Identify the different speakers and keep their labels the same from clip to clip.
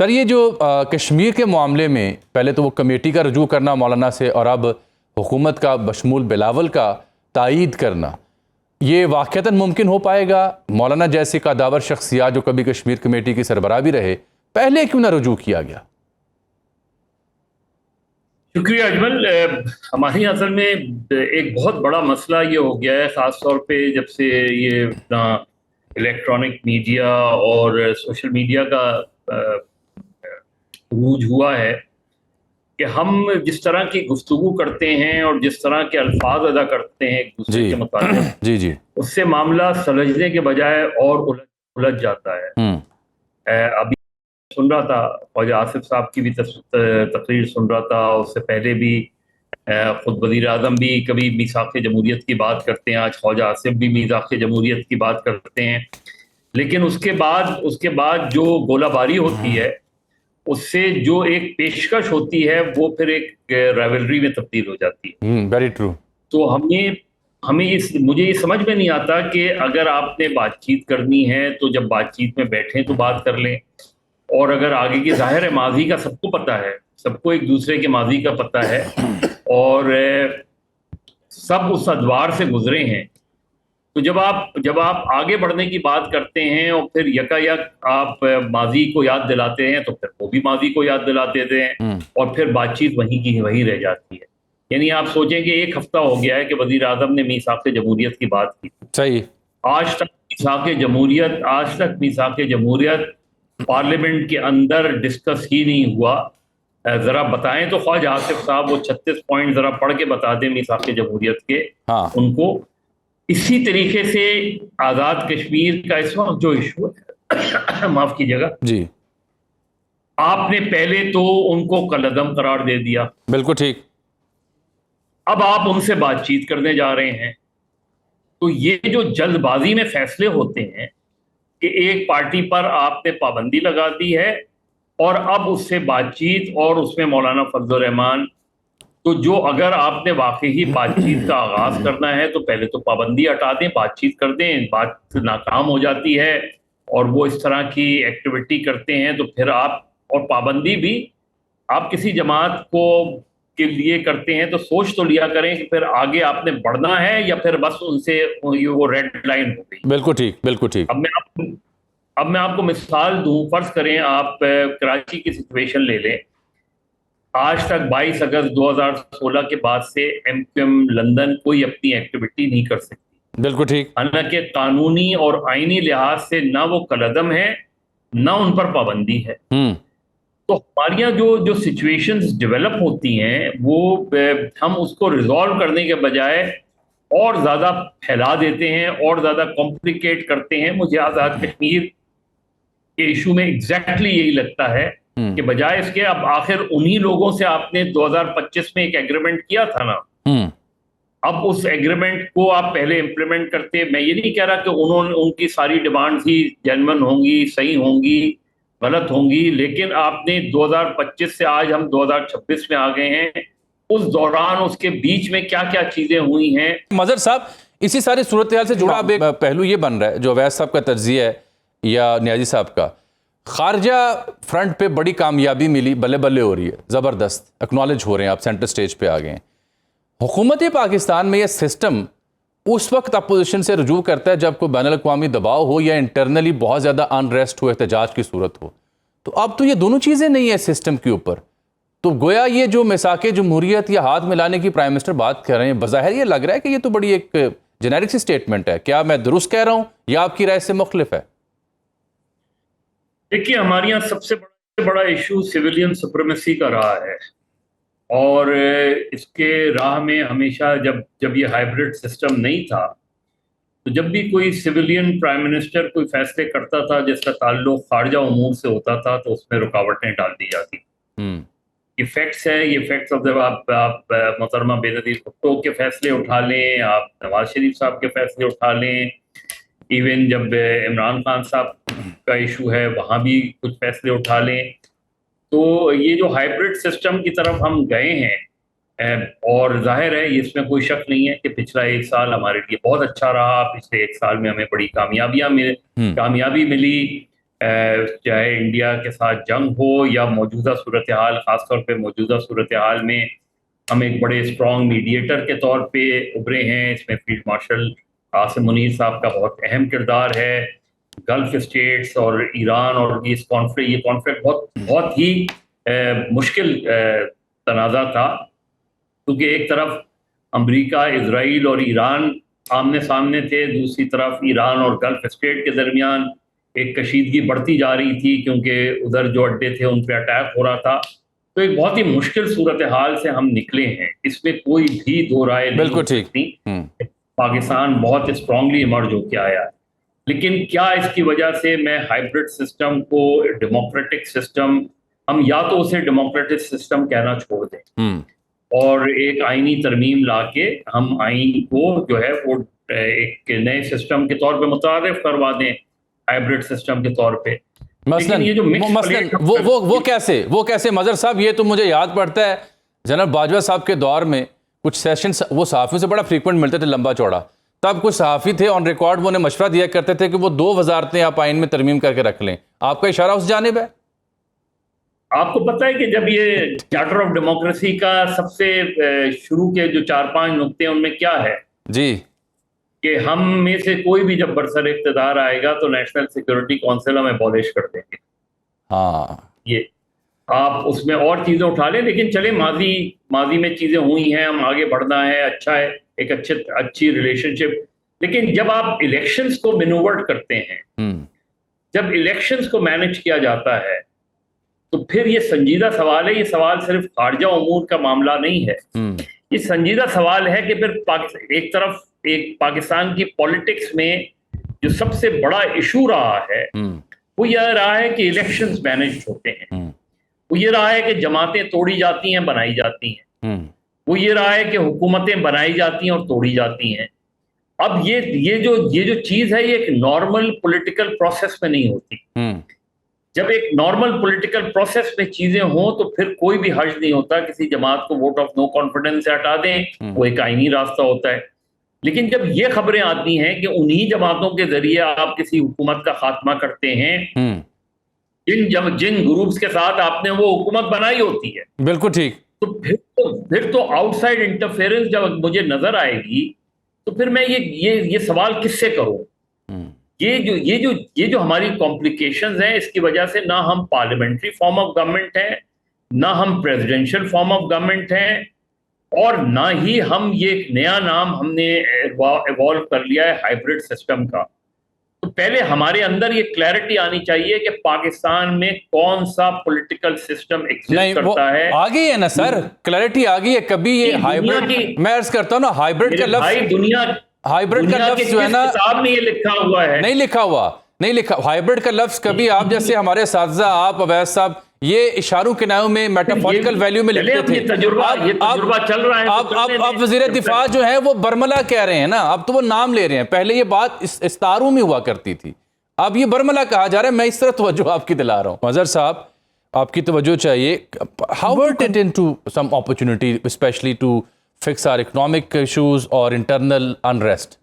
Speaker 1: سر یہ جو کشمیر کے معاملے میں پہلے تو وہ کمیٹی کا رجوع کرنا مولانا سے، اور اب حکومت کا بشمول بلاول کا تائید کرنا، یہ واقعتاً ممکن ہو پائے گا؟ مولانا جیسے قداور شخصیات جو کبھی کشمیر کمیٹی کی سربراہ بھی رہے، پہلے کیوں نہ رجوع کیا گیا؟
Speaker 2: شکریہ اجمل. ہماری اصل میں ایک بہت بڑا مسئلہ یہ ہو گیا ہے، خاص طور پہ جب سے یہ الیکٹرانک میڈیا اور سوشل میڈیا کا عروج ہوا ہے، کہ ہم جس طرح کی گفتگو کرتے ہیں اور جس طرح کے الفاظ ادا کرتے ہیں ایک دوسرے کے متعلق،
Speaker 1: جی
Speaker 2: اس سے معاملہ سلجھنے کے بجائے اور الجھ جاتا ہے. ابھی سن رہا تھا خواجہ آصف صاحب کی بھی تقریر سن رہا تھا، اس سے پہلے بھی خود وزیر اعظم بھی کبھی میثاق جمہوریت کی بات کرتے ہیں، آج خواجہ آصف بھی میثاق جمہوریت کی بات کرتے ہیں، لیکن اس کے بعد جو گولہ باری ہوتی ہے، اس سے جو ایک پیشکش ہوتی ہے، وہ پھر ایک رائیولری میں تبدیل ہو جاتی ہے.
Speaker 1: Very true.
Speaker 2: تو مجھے یہ سمجھ میں نہیں آتا کہ اگر آپ نے بات چیت کرنی ہے تو جب بات چیت میں بیٹھیں تو بات کر لیں، اور اگر آگے کی ظاہر ہے ماضی کا سب کو پتہ ہے، سب کو ایک دوسرے کے ماضی کا پتہ ہے، اور سب اس ادوار سے گزرے ہیں. تو جب آپ آگے بڑھنے کی بات کرتے ہیں اور پھر یکایک آپ ماضی کو یاد دلاتے ہیں، تو پھر وہ بھی ماضی کو یاد دلاتے ہیں، اور پھر بات چیت وہیں کی وہیں رہ جاتی ہے. یعنی آپ سوچیں کہ ایک ہفتہ ہو گیا ہے کہ وزیر اعظم نے میثاق جمہوریت کی بات کی.
Speaker 1: صحیح.
Speaker 2: آج تک میثاق جمہوریت پارلیمنٹ کے اندر ڈسکس ہی نہیں ہوا. ذرا بتائیں تو خواجہ آصف صاحب وہ 36 پوائنٹ ذرا پڑھ کے بتا دیں میثاق جمہوریت کے ان کو. اسی طریقے سے آزاد کشمیر کا اس وقت جو ایشو ہے، معاف کیجیے گا
Speaker 1: جی،
Speaker 2: آپ نے پہلے تو ان کو کالعدم قرار دے دیا.
Speaker 1: بالکل ٹھیک.
Speaker 2: اب آپ ان سے بات چیت کرنے جا رہے ہیں. تو یہ جو جلد بازی میں فیصلے ہوتے ہیں کہ ایک پارٹی پر آپ نے پابندی لگا دی ہے اور اب اس سے بات چیت، اور اس میں مولانا فضل الرحمان، تو جو اگر آپ نے واقعی بات چیت کا آغاز کرنا ہے تو پہلے تو پابندی ہٹا دیں، بات چیت کر دیں. بات ناکام ہو جاتی ہے اور وہ اس طرح کی ایکٹیویٹی کرتے ہیں، تو پھر اور پابندی بھی آپ کسی جماعت کو کے لیے کرتے ہیں تو سوچ تو لیا کریں کہ پھر آگے آپ نے بڑھنا ہے یا پھر بس ان سے وہ ریڈ لائن ہو گئی. بالکل ٹھیک. اب میں آپ کو مثال دوں. فرض کریں آپ کراچی کی سچویشن لے لیں. آج تک 22 اگست 2016 کے بعد سے ایم کیو ایم لندن کوئی اپنی ایکٹیویٹی نہیں کر سکتی.
Speaker 1: بالکل ٹھیک.
Speaker 2: حالانکہ قانونی اور آئینی لحاظ سے نہ وہ کالعدم ہے نہ ان پر پابندی ہے. تو ہمارے یہاں جو سچویشنز ڈیولپ ہوتی ہیں، وہ ہم اس کو ریزالو کرنے کے بجائے اور زیادہ پھیلا دیتے ہیں اور زیادہ کمپلیکیٹ کرتے ہیں. مجھے آزاد کشمیر کے ایشو میں ایگزیکٹلی یہی لگتا ہے کہ بجائے اس کے اب آخر انہی لوگوں سے آپ نے 2025 میں ایک ایگریمنٹ کیا تھا نا، اب اس ایگریمنٹ کو آپ پہلے امپلیمنٹ کرتے. میں یہ نہیں کہہ رہا کہ ان کی ساری ڈیمانڈز ہی جینوئن ہوں گی، صحیح ہوں گی، غلط ہوں گی، لیکن آپ نے 2025 سے آج ہم 2026 میں آ گئے ہیں، اس دوران اس کے بیچ میں کیا کیا چیزیں ہوئی ہیں.
Speaker 1: مظہر صاحب، اسی ساری صورتحال سے جڑا اب ایک پہلو یہ بن رہا ہے جو اویس صاحب کا تجزیہ ہے یا نیازی صاحب کا، خارجہ فرنٹ پہ بڑی کامیابی ملی، بلے بلے ہو رہی ہے، زبردست اکنالج ہو رہے ہیں، آپ سینٹر سٹیج پہ آ گئے ہیں. حکومت پاکستان میں یہ سسٹم اس وقت اپوزیشن سے رجوع کرتا ہے جب کوئی بین الاقوامی دباؤ ہو یا انٹرنلی بہت زیادہ انریسٹ ہو، احتجاج کی صورت ہو. تو اب تو یہ دونوں چیزیں نہیں ہیں سسٹم کے اوپر. تو گویا یہ جو میثاق جمہوریت یا ہاتھ ملانے کی پرائم منسٹر بات کر رہے ہیں، بظاہر یہ لگ رہا ہے کہ یہ تو بڑی ایک جنیرک سی سٹیٹمنٹ ہے. کیا میں درست کہہ رہا ہوں یا آپ کی رائے سے مختلف ہے؟
Speaker 2: دیکھیے، ہمارے یہاں سب سے بڑا ایشو سویلین سپریمیسی کا رہا ہے، اور اس کے راہ میں ہمیشہ جب یہ ہائیبرڈ سسٹم نہیں تھا تو جب بھی کوئی سویلین پرائم منسٹر کوئی فیصلے کرتا تھا جس کا تعلق خارجہ امور سے ہوتا تھا تو اس میں رکاوٹیں ڈال دی جاتی. یہ فیکٹس ہے، یہ فیکٹس. آپ محترمہ بے نظیر بھٹو کے فیصلے اٹھا لیں، آپ نواز شریف صاحب کے فیصلے اٹھا لیں، ایون جب عمران خان صاحب کا ایشو ہے وہاں بھی کچھ فیصلے اٹھا لیں. تو یہ جو ہائیبرڈ سسٹم کی طرف ہم گئے ہیں، اور ظاہر ہے اس میں کوئی شک نہیں ہے کہ پچھلا 1 سال ہمارے لیے بہت اچھا رہا. پچھلے 1 سال میں ہمیں بڑی کامیابی ملی. چاہے انڈیا کے ساتھ جنگ ہو یا موجودہ صورتحال، خاص طور پہ موجودہ صورتحال میں ہم ایک بڑے اسٹرانگ میڈیٹر کے طور پہ ابھرے ہیں. اس میں فیلڈ مارشل قاسم منیر صاحب کا بہت اہم کردار ہے. گلف اسٹیٹس اور ایران اور یہ کانفلکٹ بہت ہی مشکل تنازع تھا، کیونکہ ایک طرف امریکہ، اسرائیل اور ایران آمنے سامنے تھے، دوسری طرف ایران اور گلف اسٹیٹ کے درمیان ایک کشیدگی بڑھتی جا رہی تھی کیونکہ ادھر جو اڈے تھے ان پہ اٹیک ہو رہا تھا. تو ایک بہت ہی مشکل صورتحال سے ہم نکلے ہیں، اس میں کوئی بھی دو رائے نہیں ہو سکتی. پاکستان بہت اسٹرانگلی ایمرج ہو کے آیا ہے، لیکن کیا اس کی وجہ سے میں ہائبرڈ سسٹم کو ڈیموکریٹک سسٹم، ہم یا تو اسے ڈیموکریٹک سسٹم کہنا چھوڑ دیں اور ایک آئینی ترمیم لا کے ہم آئین کو جو ہے وہ ایک نئے سسٹم کے طور پہ متعارف کروا دیں، ہائبرڈ سسٹم کے طور پہ.
Speaker 1: مثلاً وہ کیسے مظہر صاحب، یہ تو مجھے یاد پڑتا ہے جنرل باجوہ صاحب کے دور میں کچھ سیشنز وہ صحافیوں سے بڑا فریکوینٹ ملتے تھے، لمبا چوڑا. تب کچھ صحافی تھے آن ریکارڈ، وہ انہیں مشورہ دیا کرتے تھے کہ وہ 2 وزارتیں آپ آئین میں ترمیم کر کے رکھ لیں. آپ کا اشارہ اس جانب ہے؟
Speaker 2: آپ کو پتہ ہے کہ جب یہ چارٹر آف ڈیموکریسی کا سب سے شروع کے جو 4-5 نقطے ان میں کیا ہے
Speaker 1: جی
Speaker 2: کہ ہم میں سے کوئی بھی جب برسر اقتدار آئے گا تو نیشنل سیکورٹی کونسل ہم ایبولش کر دیں گے.
Speaker 1: ہاں،
Speaker 2: یہ آپ اس میں اور چیزیں اٹھا لیں، لیکن چلیں ماضی میں چیزیں ہوئی ہیں، ہم آگے بڑھنا ہے، اچھا ہے، ایک اچھی ریلیشن شپ. لیکن جب آپ الیکشنز کو مینوورٹ کرتے ہیں، جب الیکشنز کو مینج کیا جاتا ہے تو پھر یہ سنجیدہ سوال ہے. یہ سوال صرف خارجہ امور کا معاملہ نہیں ہے، یہ سنجیدہ سوال ہے کہ پھر ایک طرف ایک پاکستان کی پولیٹکس میں جو سب سے بڑا ایشو رہا ہے وہ یہ رہا ہے کہ الیکشنز مینج ہوتے ہیں، وہ یہ رہا ہے کہ جماعتیں توڑی جاتی ہیں، بنائی جاتی ہیں، وہ یہ رہا ہے کہ حکومتیں بنائی جاتی ہیں اور توڑی جاتی ہیں. اب یہ جو چیز ہے یہ ایک نارمل پولیٹیکل پروسیس میں نہیں ہوتی. جب ایک نارمل پولیٹیکل پروسیس میں چیزیں ہوں تو پھر کوئی بھی حرج نہیں ہوتا کسی جماعت کو ووٹ آف نو کانفیڈنس سے ہٹا دیں، وہ ایک آئینی راستہ ہوتا ہے. لیکن جب یہ خبریں آتی ہیں کہ انہی جماعتوں کے ذریعے آپ کسی حکومت کا خاتمہ کرتے ہیں جن گروپس کے ساتھ آپ نے وہ حکومت بنائی ہوتی ہے،
Speaker 1: بالکل ٹھیک،
Speaker 2: تو پھر تو آؤٹ سائڈ انٹرفیئرنس جب مجھے نظر آئے گی تو پھر میں یہ سوال کس سے کروں. یہ جو ہماری کمپلیکیشنز ہیں، اس کی وجہ سے نہ ہم پارلیمنٹری فارم آف گورنمنٹ ہیں، نہ ہم پریزیڈنشل فارم آف گورنمنٹ ہیں، اور نہ ہی ہم یہ ایک نیا نام ہم نے ایوالو کر لیا ہے ہائبرڈ سسٹم کا. تو پہلے ہمارے اندر یہ کلیئرٹی آنی چاہیے کہ پاکستان میں کون سا پولیٹیکل سسٹم ایگزسٹ کرتا ہے.
Speaker 1: آ گئی ہے نا سر، کلیئرٹی آ گئی ہے. کبھی یہ ہائبرڈ، میں عرض کرتا ہوں نا، ہائبرڈ کا لفظ، ہائبرڈ کا لفظ جو ہے نا،
Speaker 2: کتاب میں یہ لکھا ہوا ہے،
Speaker 1: نہیں لکھا. ہائبرڈ کا لفظ کبھی آپ جیسے ہمارے اساتذہ، آپ اویس صاحب، یہ اشاروں کنایوں میں میٹافوریکل ویلیو میں لکھتے تھے.
Speaker 2: یہ تجربہ چل رہا ہے.
Speaker 1: اب وزیر دفاع جو ہے وہ برملا کہہ رہے ہیں نا، اب تو وہ نام لے رہے ہیں. پہلے یہ بات استاروں میں ہوا کرتی تھی، اب یہ برملا کہا جا رہا ہے. میں اس طرح توجہ آپ کی دلا رہا ہوں. مظہر صاحب، آپ کی توجہ چاہیے. How worked it into some opportunity, especially to fix our economic issues or internal unrest?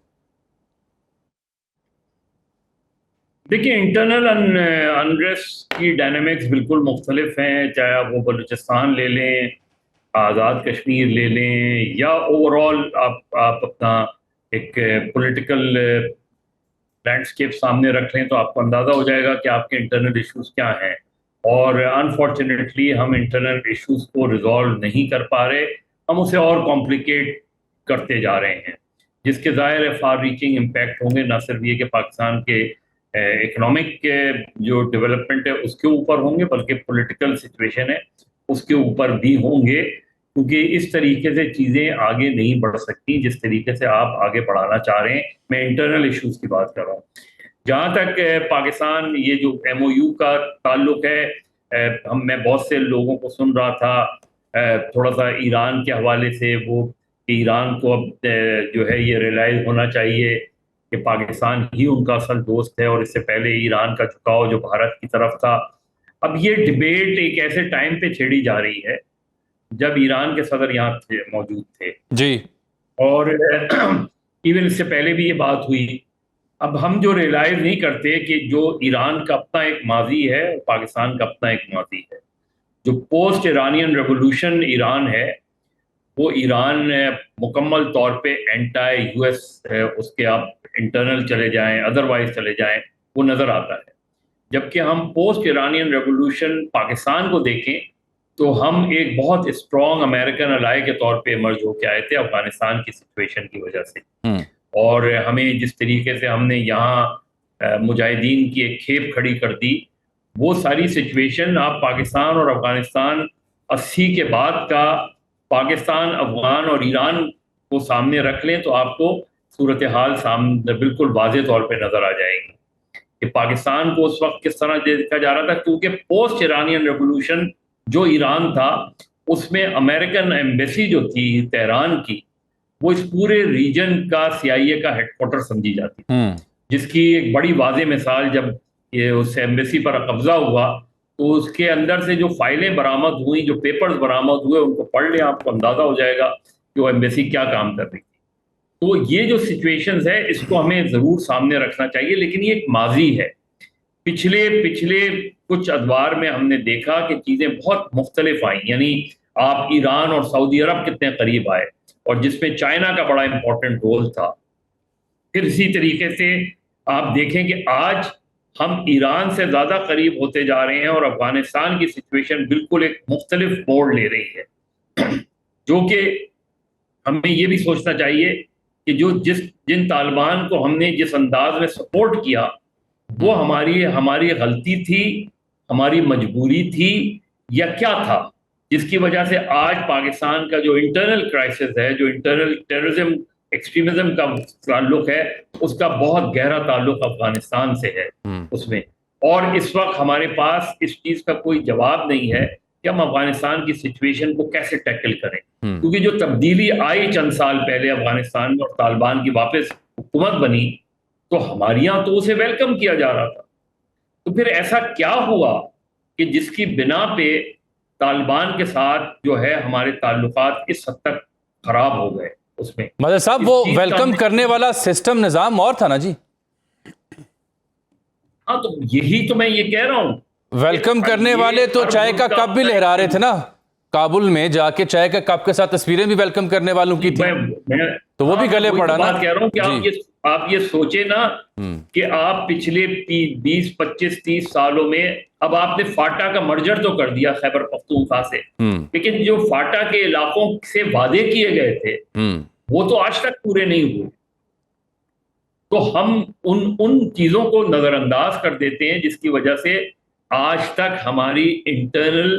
Speaker 2: دیکھیں، انٹرنل انریسٹ کی ڈائنامکس بالکل مختلف ہیں، چاہے آپ وہ بلوچستان لے لیں، آزاد کشمیر لے لیں، یا اوور آل آپ اپنا ایک پولیٹیکل لینڈسکیپ سامنے رکھ لیں تو آپ کو اندازہ ہو جائے گا کہ آپ کے انٹرنل ایشوز کیا ہیں. اور انفارچونیٹلی ہم انٹرنل ایشوز کو ریزالو نہیں کر پا رہے، ہم اسے اور کمپلیکیٹ کرتے جا رہے ہیں، جس کے ظاہر فار ریچنگ امپیکٹ ہوں گے، نہ صرف یہ کہ پاکستان کے اکنامک جو ڈیولپمنٹ ہے اس کے اوپر ہوں گے، بلکہ پولیٹیکل سچویشن ہے اس کے اوپر بھی ہوں گے، کیونکہ اس طریقے سے چیزیں آگے نہیں بڑھ سکتی جس طریقے سے آپ آگے بڑھانا چاہ رہے ہیں. میں انٹرنل ایشوز کی بات کر رہا ہوں. جہاں تک پاکستان یہ جو ایم او یو کا تعلق ہے، میں بہت سے لوگوں کو سن رہا تھا تھوڑا سا ایران کے حوالے سے، وہ کہ ایران کو اب جو ہے یہ ریئلائز ہونا چاہیے کہ پاکستان ہی ان کا اصل دوست ہے، اور اس سے پہلے ایران کا جھکاؤ جو بھارت کی طرف تھا. اب یہ ڈیبیٹ ایک ایسے ٹائم پہ چھیڑی جا رہی ہے جب ایران کے صدر یہاں موجود تھے،
Speaker 1: جی،
Speaker 2: اور ایون اس سے پہلے بھی یہ بات ہوئی اب ہم جو ریئلائز نہیں کرتے کہ جو ایران کا اپنا ایک ماضی ہے، پاکستان کا اپنا ایک ماضی ہے. جو پوسٹ ایرانین ریولوشن ایران ہے، وہ ایران مکمل طور پہ اینٹائی یو ایس ہے. اس کے آپ انٹرنل چلے جائیں، ادروائز چلے جائیں، وہ نظر آتا ہے. جبکہ ہم پوسٹ ایرانین ریولوشن پاکستان کو دیکھیں تو ہم ایک بہت اسٹرانگ امریکن الائی کے طور پہ ایمرج ہو کے آئے تھے افغانستان کی سچویشن کی وجہ سے. اور ہمیں جس طریقے سے ہم نے یہاں مجاہدین کی ایک کھیپ کھڑی کر دی، وہ ساری سچویشن آپ پاکستان اور افغانستان 80 کے بعد کا پاکستان، افغان اور ایران کو سامنے رکھ لیں تو آپ کو صورتحال سامنے بالکل واضح طور پہ نظر آ جائے گی کہ پاکستان کو اس وقت کس طرح دیکھا جا رہا تھا. کیونکہ پوسٹ ایرانین ریولوشن جو ایران تھا، اس میں امریکن ایمبیسی جو تھی تہران کی، وہ اس پورے ریجن کا CIA کا ہیڈ کوارٹر سمجھی جاتی تھی. جس کی ایک بڑی واضح مثال جب یہ اس ایمبیسی پر قبضہ ہوا تو اس کے اندر سے جو فائلیں برآمد ہوئیں، جو پیپرز برآمد ہوئے، ان کو پڑھ لیں، آپ کو اندازہ ہو جائے گا کہ وہ ایمبیسی کیا کام کر رہی تھی. تو یہ جو سچویشنز ہے اس کو ہمیں ضرور سامنے رکھنا چاہیے. لیکن یہ ایک ماضی ہے. پچھلے کچھ ادوار میں ہم نے دیکھا کہ چیزیں بہت مختلف آئیں. یعنی آپ ایران اور سعودی عرب کتنے قریب آئے، اور جس میں چائنا کا بڑا امپورٹنٹ رول تھا. پھر اسی طریقے سے آپ دیکھیں کہ آج ہم ایران سے زیادہ قریب ہوتے جا رہے ہیں اور افغانستان کی سچویشن بالکل ایک مختلف موڑ لے رہی ہے. جو کہ ہمیں یہ بھی سوچنا چاہیے کہ جن طالبان کو ہم نے جس انداز میں سپورٹ کیا، وہ ہماری غلطی تھی، ہماری مجبوری تھی، یا کیا تھا جس کی وجہ سے آج پاکستان کا جو انٹرنل کرائسس ہے، جو انٹرنل ٹیررزم ایکسٹریمزم کا تعلق ہے، اس کا بہت گہرا تعلق افغانستان سے ہے اس میں. اور اس وقت ہمارے پاس اس چیز کا کوئی جواب نہیں ہے کہ ہم افغانستان کی سچویشن کو کیسے ٹیکل کریں. کیونکہ جو تبدیلی آئی چند سال پہلے افغانستان میں اور طالبان کی واپس حکومت بنی، تو ہمارے یہاں تو اسے ویلکم کیا جا رہا تھا. تو پھر ایسا کیا ہوا کہ جس کی بنا پہ طالبان کے ساتھ جو ہے ہمارے تعلقات اس حد تک خراب ہو گئے؟ اس میں
Speaker 1: مدر صاحب وہ ویلکم کرنے والا سسٹم نظام اور تھا نا جی.
Speaker 2: ہاں، تو یہی تو میں یہ کہہ رہا ہوں.
Speaker 1: ویلکم کرنے والے تو چائے کا کپ بھی لہرا رہے تھے نا کابل میں جا کے، چائے کا کپ کے ساتھ تصویریں بھی ویلکم کرنے والوں کی تھی، تو وہ بھی گلے پڑا نا.
Speaker 2: کہہ رہا ہوں کہ آپ یہ سوچیں نا کہ آپ پچھلے 20 25 30 سالوں میں اب آپ نے فاٹا کا مرجر تو کر دیا خیبر پختونخوا سے، لیکن جو فاٹا کے علاقوں سے وعدے کیے گئے تھے وہ تو آج تک پورے نہیں ہوئے. تو ہم ان چیزوں کو نظر انداز کر دیتے ہیں جس کی وجہ سے آج تک ہماری internal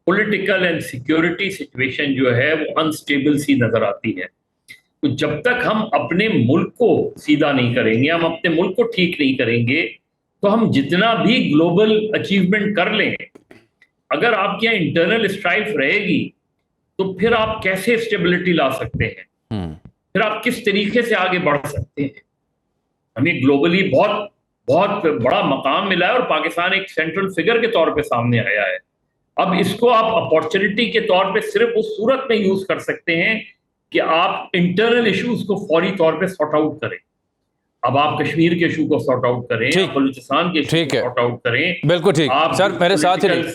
Speaker 2: political and security situation جو ہے وہ انسٹیبل سی نظر آتی ہے. تو جب تک ہم اپنے ملک کو سیدھا نہیں کریں گے، ہم اپنے ملک کو ٹھیک نہیں کریں گے، تو ہم جتنا بھی گلوبل اچیومنٹ کر لیں، اگر آپ کے یہاں انٹرنل اسٹرائف رہے گی تو پھر آپ کیسے اسٹیبلٹی لا سکتے ہیں؟ پھر آپ کس طریقے سے آگے بڑھ سکتے ہیں؟ ہمیں گلوبلی بہت بڑا مقام ملا ہے اور پاکستان ایک سینٹرل فگر کے طور پہ سامنے آیا ہے. اب اس کو آپ اپارچونٹی کے طور پہ صرف اس صورت میں یوز کر سکتے ہیں کہ آپ انٹرنل ایشوز کو فوری طور پہ سارٹ آؤٹ کریں. اب آپ کشمیر کے ایشو کو سارٹ آؤٹ کریں، بلوچستان کے ایشو کو سارٹ آؤٹ کریں.
Speaker 1: بالکل ٹھیک. سر میرے ساتھ ہی